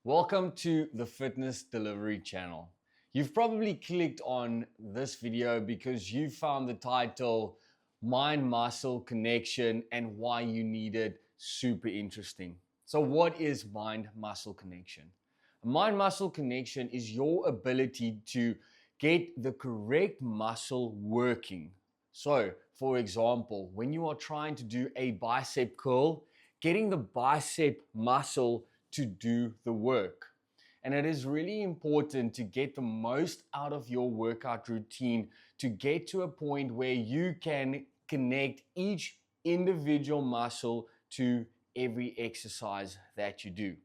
Welcome to the Fitness Delivery channel. You've probably clicked on this video because you found the title Mind-Muscle Connection and why you need it super interesting. So what is mind-muscle connection? A mind-muscle connection is your ability to get the correct muscle working. So, for example, when you are trying to do a bicep curl, getting the bicep muscle to do the work. And it is really important to get the most out of your workout routine to get to a point where you can connect each individual muscle to every exercise that you do.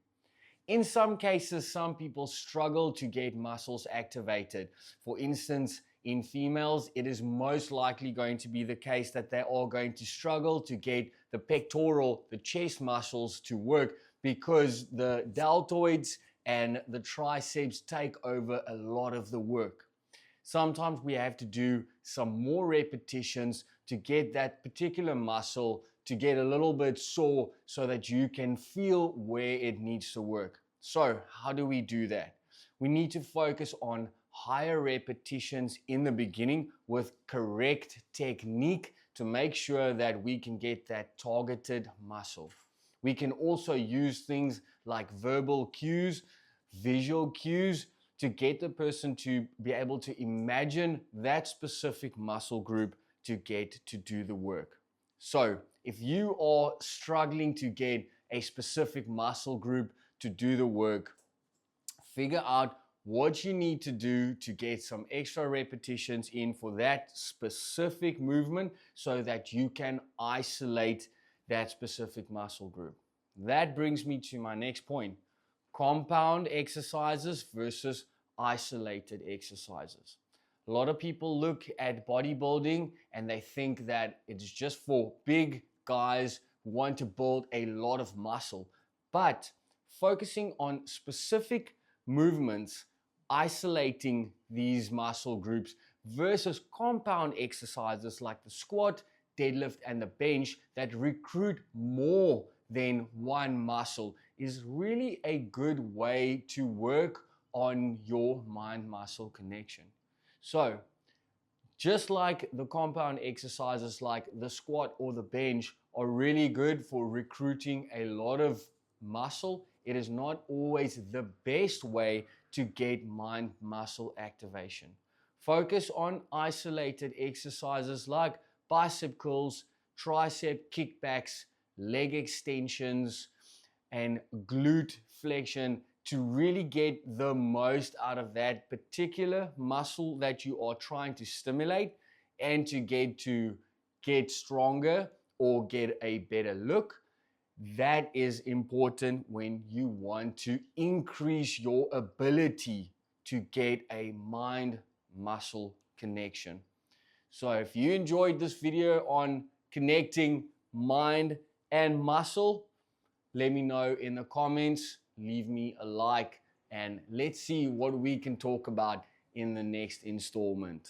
In some cases, some people struggle to get muscles activated. For instance, in females, it is most likely going to be the case that they are going to struggle to get the pectoral, the chest muscles to work because the deltoids and the triceps take over a lot of the work. Sometimes we have to do some more repetitions to get that particular muscle to get a little bit sore so that you can feel where it needs to work. So how do we do that? We need to focus on higher repetitions in the beginning with correct technique to make sure that we can get that targeted muscle. We can also use things like verbal cues, visual cues to get the person to be able to imagine that specific muscle group to get to do the work. So if you are struggling to get a specific muscle group to do the work, figure out what you need to do to get some extra repetitions in for that specific movement so that you can isolate that specific muscle group. That brings me to my next point: compound exercises versus isolated exercises. A lot of people look at bodybuilding and they think that it's just for big guys who want to build a lot of muscle. But focusing on specific movements, isolating these muscle groups versus compound exercises like the squat, deadlift, and the bench that recruit more than one muscle is really a good way to work on your mind-muscle connection. So, just like the compound exercises like the squat or the bench are really good for recruiting a lot of muscle, it is not always the best way to get mind-muscle activation. Focus on isolated exercises like bicep curls, tricep kickbacks, leg extensions, and glute flexion to really get the most out of that particular muscle that you are trying to stimulate and to get stronger or get a better look. That is important when you want to increase your ability to get a mind-muscle connection. So if you enjoyed this video on connecting mind and muscle, let me know in the comments, leave me a like, and let's see what we can talk about in the next installment.